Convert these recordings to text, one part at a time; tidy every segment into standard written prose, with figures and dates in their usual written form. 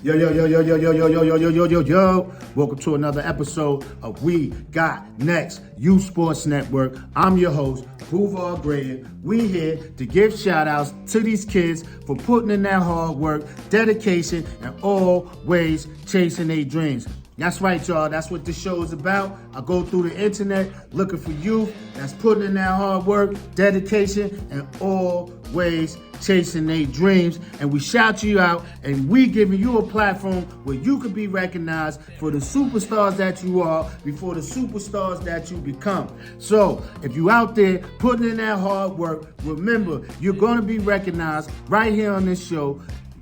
Yo, yo, yo, yo, yo, yo, yo, yo, yo, yo, yo, yo, yo. Welcome to another episode of We Got Next, Youth Sports Network. I'm your host, Boulevard Graham. We here to give shout outs to these kids for putting in their hard work, dedication, and always chasing their dreams. That's right, y'all. That's what this show is about. I go through the internet looking for youth that's putting in their hard work, dedication, and always chasing their dreams. And we shout you out, and we giving you a platform where you can be recognized for the superstars that you are before the superstars that you become. So if you out there putting in that hard work, remember, you're going to be recognized right here on this show.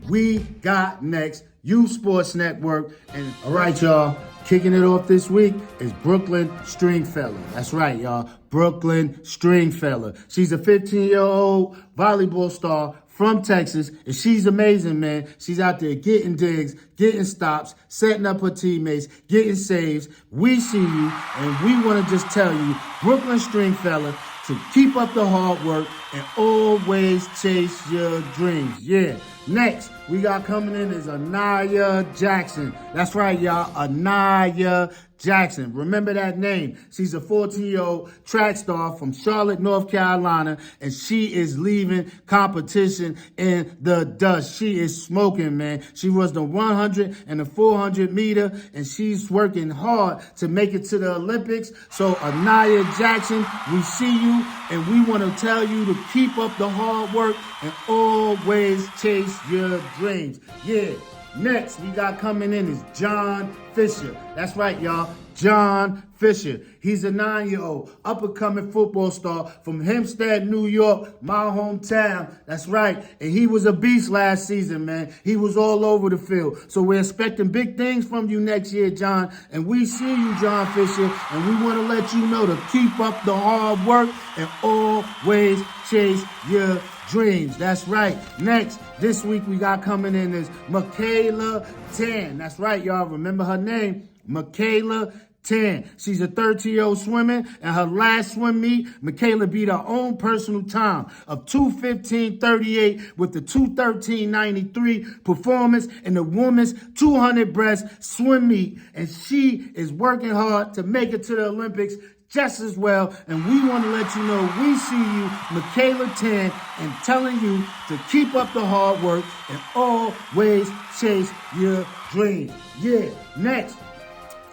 We Got Next, Youth Sports Network. And all right, y'all, kicking it off this week is Brooklyn Stringfellow. That's right, y'all, Brooklyn Stringfellow. She's a 15-year-old volleyball star from Texas, and she's amazing, man. She's out there getting digs, getting stops, setting up her teammates, getting saves. We see you, and we want to just tell you, Brooklyn Stringfellow, to keep up the hard work and always chase your dreams. Yeah. Next, we got coming in is Anaya Jackson. That's right, y'all. Anaya Jackson. Remember that name. She's a 14-year-old track star from Charlotte, North Carolina, and she is leaving competition in the dust. She is smoking, man. She was the 100 and the 400 meter, and she's working hard to make it to the Olympics. So, Anaya Jackson, we see you, and we want to tell you to keep up the hard work and always chase your dreams. Yeah. Next, we got coming in is John Fisher. That's right, y'all. John Fisher. He's a 9-year-old up-and-coming football star from Hempstead, New York, my hometown. That's right. And he was a beast last season, man. He was all over the field. So we're expecting big things from you next year, John. And we see you, John Fisher, and we want to let you know to keep up the hard work and always chase your dreams. That's right. Next, this week we got coming in is Michaela Tan. That's right, y'all. Remember her name, Michaela Tan. She's a 13-year-old swimmer, and her last swim meet, Michaela beat her own personal time of 2:15.38 with the 2:13.93 performance in the women's 200 breast swim meet. And she is working hard to make it to the Olympics just as well, and we want to let you know we see you, Michaela Tan, and telling you to keep up the hard work and always chase your dreams. Yeah, next,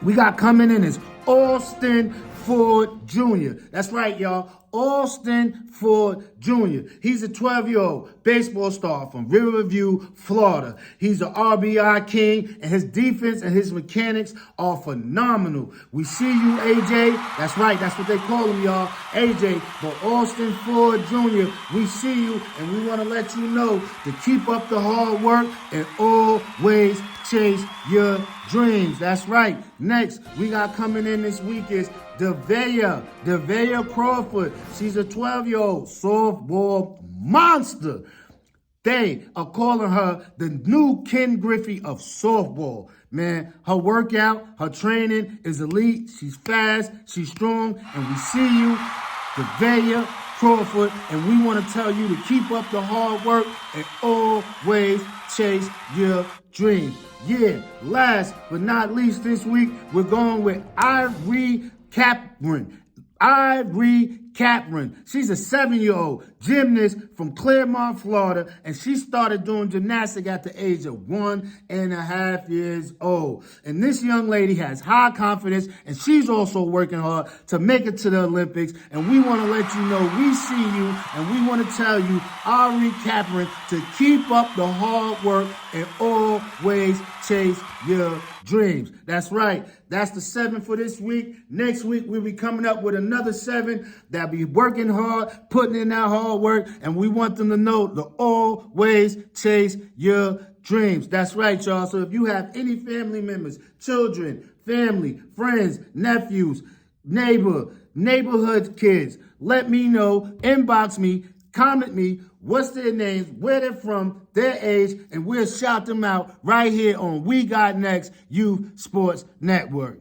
we got coming in is Austin Ford Jr. That's right, y'all. Austin Ford Jr. He's a 12-year-old baseball star from Riverview, Florida. He's an RBI king, and his defense and his mechanics are phenomenal. We see you, AJ. That's right. That's what they call him, y'all. AJ. But Austin Ford Jr., we see you, and we want to let you know to keep up the hard work and always chase your dreams. That's right. Next, we got coming in this week is Devea Crawford. She's a 12-year-old softball monster. They are calling her the new Ken Griffey of softball. Man, her workout, her training is elite. She's fast, she's strong, and we see you, Devea Crawford, and we want to tell you to keep up the hard work and always chase your dreams. Yeah, last but not least this week, we're going with Ivory Capron. Ivory Capron. She's a 7-year-old gymnast from Claremont, Florida, and she started doing gymnastics at the age of 1.5 years old. And this young lady has high confidence, and she's also working hard to make it to the Olympics. And we want to let you know we see you, and we want to tell you, Ivory Capron, to keep up the hard work and always chase your dreams. That's right. That's the 7 for this week. Next week, we'll be coming up with another 7 that be working hard, putting in that hard work, and we want them to know to always chase your dreams. That's right, y'all. So if you have any family members, children, family, friends, nephews, neighborhood kids, let me know, inbox me, comment me, what's their names, where they're from, their age, and we'll shout them out right here on We Got Next Youth Sports Network.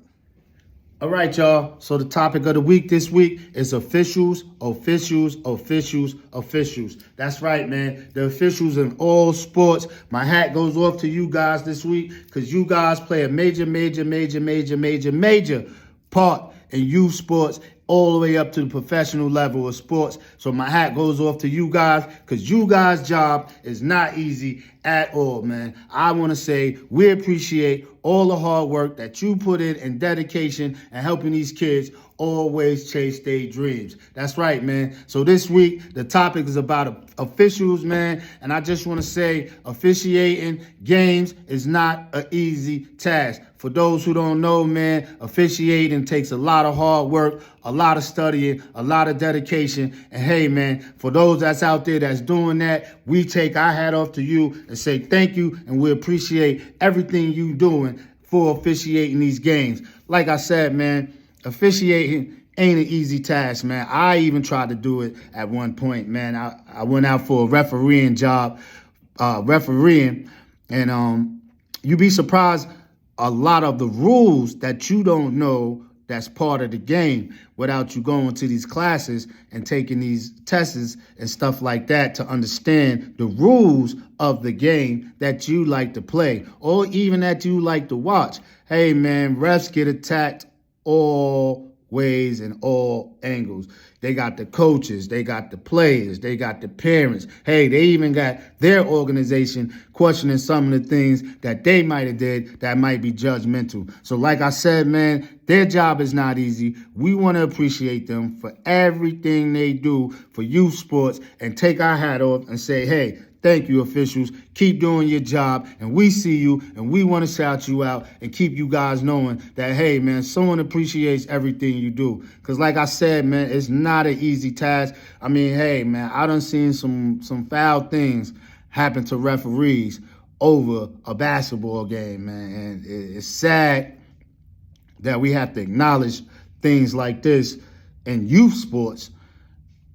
All right, y'all. So the topic of the week this week is officials, officials, officials, officials. That's right, man. The officials in all sports. My hat goes off to you guys this week because you guys play a major part in youth sports all the way up to the professional level of sports. So my hat goes off to you guys because you guys' job is not easy at all, man. I want to say we appreciate all the hard work that you put in and dedication and helping these kids always chase their dreams. That's right, man. So this week, the topic is about officials, man. And I just want to say officiating games is not an easy task. For those who don't know, man, officiating takes a lot of hard work, a lot of studying, a lot of dedication. And hey, man, for those that's out there that's doing that, we take our hat off to you and say thank you. And we appreciate everything you doing for officiating these games. Like I said, man, officiating ain't an easy task, man. I even tried to do it at one point, man. I went out for a refereeing job, and you'd be surprised a lot of the rules that you don't know that's part of the game without you going to these classes and taking these tests and stuff like that to understand the rules of the game that you like to play or even that you like to watch. Hey, man, refs get attacked all ways and all angles. They got the coaches, they got the players, they got the parents. Hey, they even got their organization questioning some of the things that they might have did that might be judgmental. So like I said, man, their job is not easy. We want to appreciate them for everything they do for youth sports and take our hat off and say, hey, thank you, officials. Keep doing your job, and we see you, and we want to shout you out and keep you guys knowing that, hey, man, someone appreciates everything you do. Because like I said, man, it's not an easy task. I mean, hey, man, I done seen some foul things happen to referees over a basketball game, man, and it's sad that we have to acknowledge things like this in youth sports,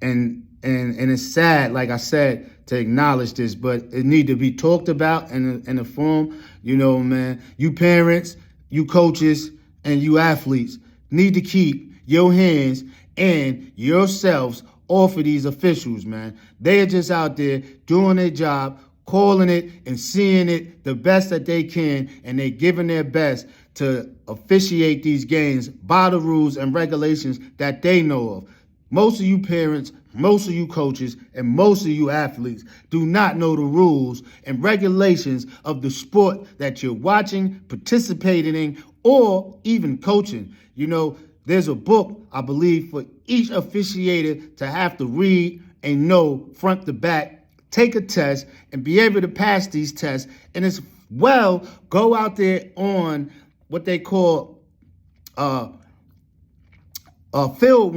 and it's sad, like I said, to acknowledge this, but it need to be talked about in a form, you know, man. You parents, you coaches, and you athletes need to keep your hands and yourselves off of these officials, man. They are just out there doing their job, calling it and seeing it the best that they can, and they giving their best to officiate these games by the rules and regulations that they know of. Most of you parents, most of you coaches, and most of you athletes do not know the rules and regulations of the sport that you're watching, participating in, or even coaching. You know, there's a book, I believe, for each officiator to have to read and know front to back, take a test, and be able to pass these tests. And as well, go out there on what they call a field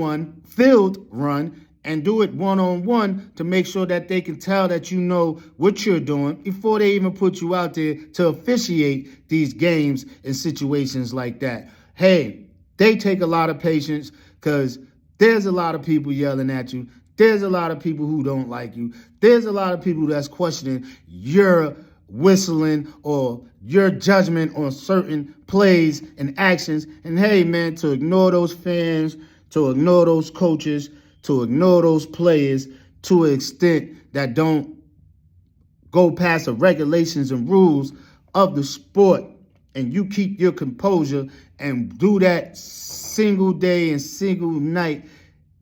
run, and do it one-on-one to make sure that they can tell that you know what you're doing before they even put you out there to officiate these games in situations like that. Hey, they take a lot of patience because there's a lot of people yelling at you. There's a lot of people who don't like you. There's a lot of people that's questioning your whistling or your judgment on certain plays and actions. And hey, man, to ignore those fans, to ignore those coaches, to ignore those players to an extent that don't go past the regulations and rules of the sport, and you keep your composure and do that single day and single night,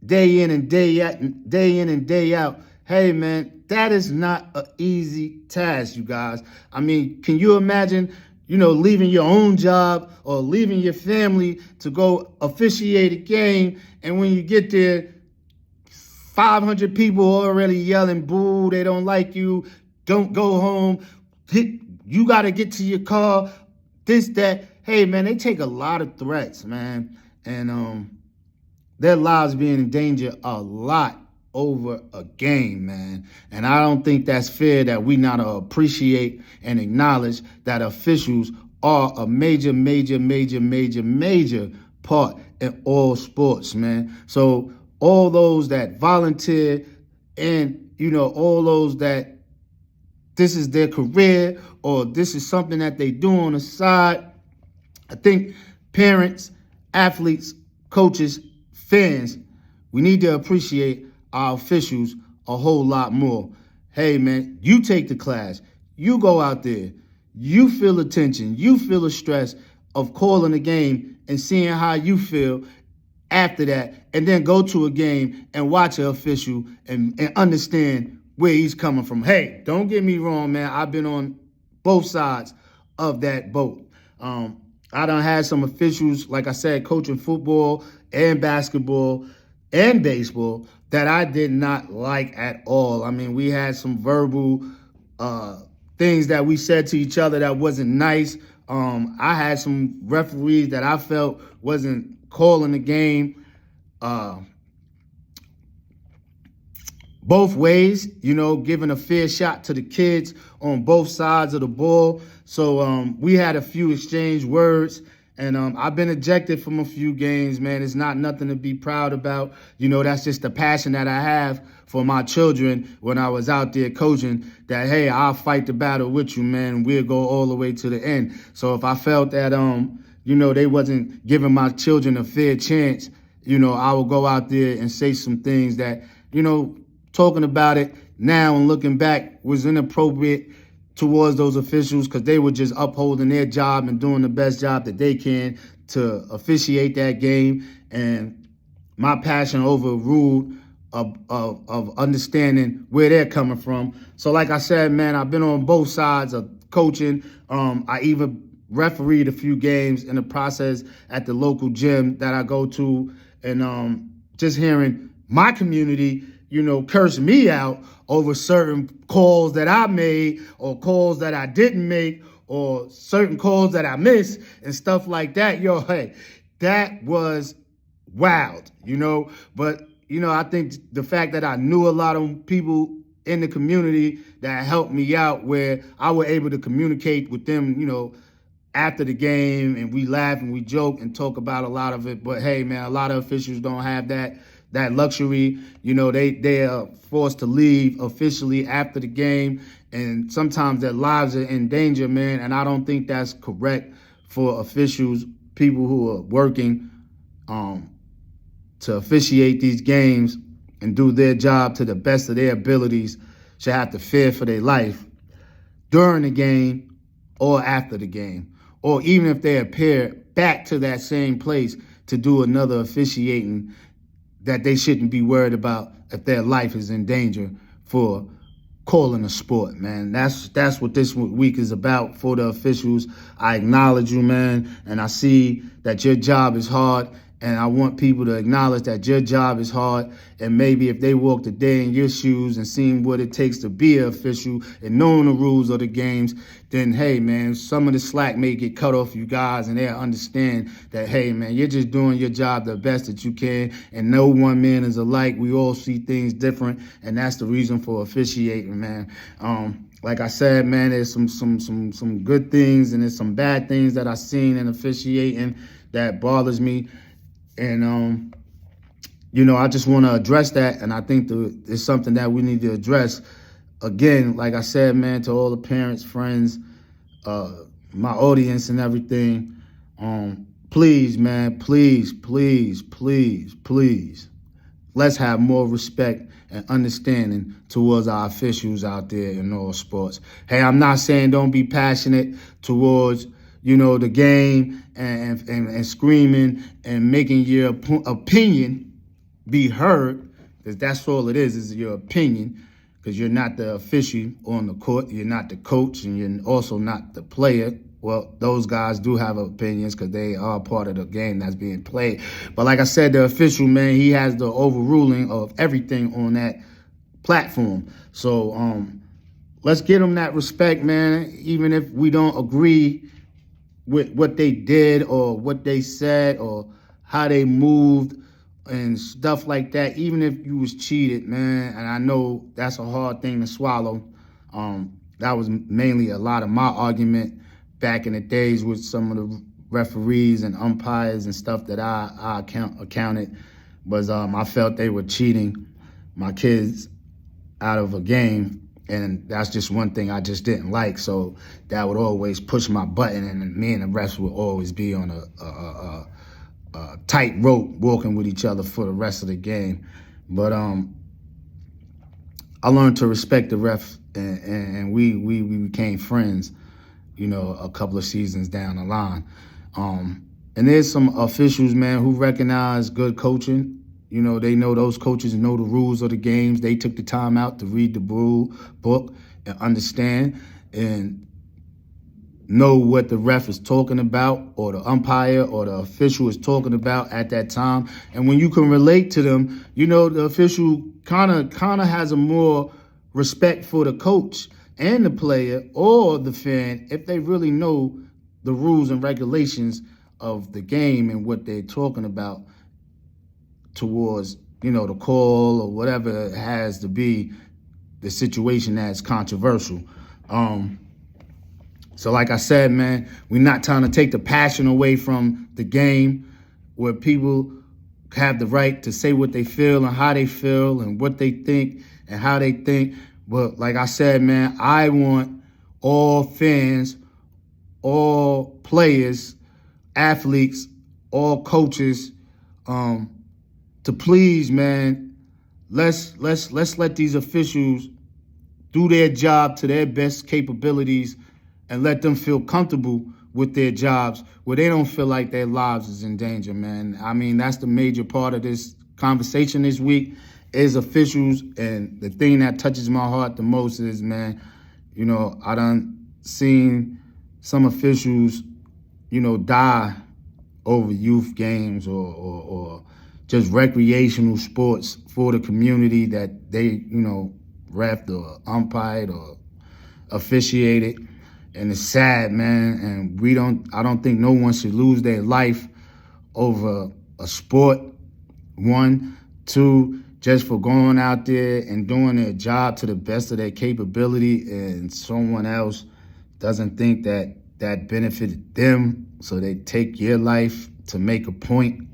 day in and day out. Hey, man, that is not an easy task, you guys. I mean, can you imagine, you know, leaving your own job or leaving your family to go officiate a game, and when you get there, 500 people already yelling, boo, they don't like you, don't go home, you got to get to your car, this, that. Hey, man, they take a lot of threats, man, and their lives being in danger a lot over a game, man. And I don't think that's fair that we not appreciate and acknowledge that officials are a major part in all sports, man. So all those that volunteer and, you know, all those that this is their career or this is something that they do on the side, I think parents, athletes, coaches, fans, we need to appreciate our officials a whole lot more. Hey, man, you take the class. You go out there. You feel the tension. You feel the stress of calling a game and seeing how you feel after that, and then go to a game and watch an official and understand where he's coming from. Hey, don't get me wrong, man. I've been on both sides of that boat. I done had some officials, like I said, coaching football and basketball and baseball that I did not like at all. I mean, we had some verbal things that we said to each other that wasn't nice. I had some referees that I felt wasn't calling the game both ways, giving a fair shot to the kids on both sides of the ball. So we had a few exchange words, and I've been ejected from a few games, man. It's not nothing to be proud about. That's just the passion that I have for my children when I was out there coaching, that, hey, I'll fight the battle with you, man. We'll go all the way to the end. So if I felt that, they wasn't giving my children a fair chance, I will go out there and say some things that, talking about it now and looking back was inappropriate towards those officials, because they were just upholding their job and doing the best job that they can to officiate that game. And my passion overruled of understanding where they're coming from. So like I said, man, I've been on both sides of coaching. I even refereed a few games in the process at the local gym that I go to, and just hearing my community, curse me out over certain calls that I made or calls that I didn't make or certain calls that I missed and stuff like that. Hey, that was wild, But, I think the fact that I knew a lot of people in the community that helped me out, where I was able to communicate with them, after the game, and we laugh and we joke and talk about a lot of it. But hey, man, a lot of officials don't have that luxury. They are forced to leave officially after the game, and sometimes their lives are in danger, man. And I don't think that's correct for officials, people who are working to officiate these games and do their job to the best of their abilities, should have to fear for their life during the game or after the game, or even if they appear back to that same place to do another officiating, that they shouldn't be worried about if their life is in danger for calling a sport, man. That's what this week is about for the officials. I acknowledge you, man, and I see that your job is hard, and I want people to acknowledge that your job is hard, and maybe if they walked a day in your shoes and seen what it takes to be an official and knowing the rules of the games, then, hey, man, some of the slack may get cut off you guys, and they'll understand that, hey, man, you're just doing your job the best that you can, and no one man is alike. We all see things different, and that's the reason for officiating, man. Like I said, man, there's some good things, and there's some bad things that I've seen in officiating that bothers me. And, I just want to address that. And I think it's something that we need to address. Again, like I said, man, to all the parents, friends, my audience and everything, please, man, please, let's have more respect and understanding towards our officials out there in all sports. Hey, I'm not saying don't be passionate towards the game and screaming and making your opinion be heard, because that's all it is your opinion, because you're not the official on the court, you're not the coach, and you're also not the player. Well, those guys do have opinions because they are part of the game that's being played. But like I said, the official, man, he has the overruling of everything on that platform. So let's give him that respect, man, even if we don't agree with what they did or what they said or how they moved and stuff like that. Even if you was cheated, man, and I know that's a hard thing to swallow. That was mainly a lot of my argument back in the days with some of the referees and umpires and stuff that I accounted was I felt they were cheating my kids out of a game. And that's just one thing I just didn't like. So that would always push my button, and me and the refs would always be on a tightrope walking with each other for the rest of the game. But I learned to respect the ref, and we became friends, a couple of seasons down the line. And there's some officials, man, who recognize good coaching. They know those coaches know the rules of the games. They took the time out to read the book and understand and know what the ref is talking about, or the umpire or the official is talking about at that time. And when you can relate to them, the official kind of has a more respect for the coach and the player or the fan if they really know the rules and regulations of the game and what they're talking about towards, the call or whatever it has to be, the situation that's controversial. So like I said, man, we're not trying to take the passion away from the game, where people have the right to say what they feel and how they feel and what they think and how they think. But like I said, man, I want all fans, all players, athletes, all coaches, to please, man, let's let these officials do their job to their best capabilities and let them feel comfortable with their jobs, where they don't feel like their lives is in danger, man. I mean, that's the major part of this conversation this week is officials. And the thing that touches my heart the most is, man, I done seen some officials, die over youth games or just recreational sports for the community that they, reffed or umpired or officiated. And it's sad, man. And I don't think no one should lose their life over a sport. 1, 2, just for going out there and doing their job to the best of their capability, and someone else doesn't think that benefited them, so they take your life to make a point.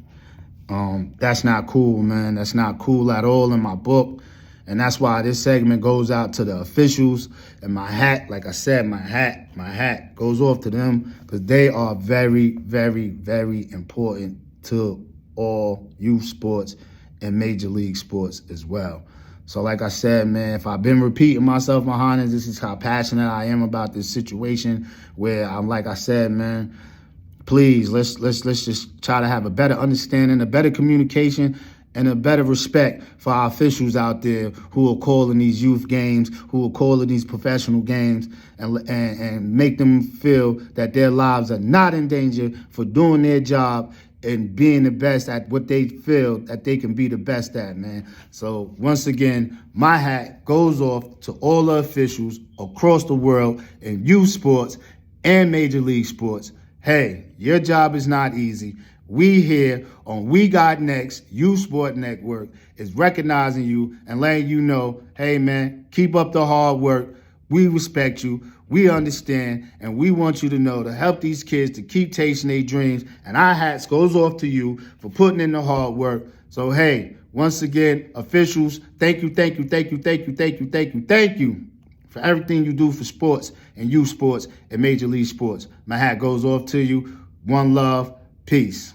That's not cool, man. That's not cool at all in my book. And that's why this segment goes out to the officials. And my hat, like I said, my hat goes off to them, because they are very, very, very important to all youth sports and major league sports as well. So like I said, man, if I've been repeating myself, my highness, this is how passionate I am about this situation, where I'm, like I said, man, please, let's just try to have a better understanding, a better communication, and a better respect for our officials out there who are calling these youth games, who are calling these professional games, and make them feel that their lives are not in danger for doing their job and being the best at what they feel that they can be the best at, man. So once again, my hat goes off to all the officials across the world in youth sports and major league sports. Hey, your job is not easy. We here on We Got Next, Youth Sport Network, is recognizing you and letting you know, hey, man, keep up the hard work. We respect you. We understand, and we want you to know to help these kids to keep chasing their dreams. And our hats goes off to you for putting in the hard work. So, hey, once again, officials, thank you for everything you do for sports and youth sports and major league sports. My hat goes off to you. One love. Peace.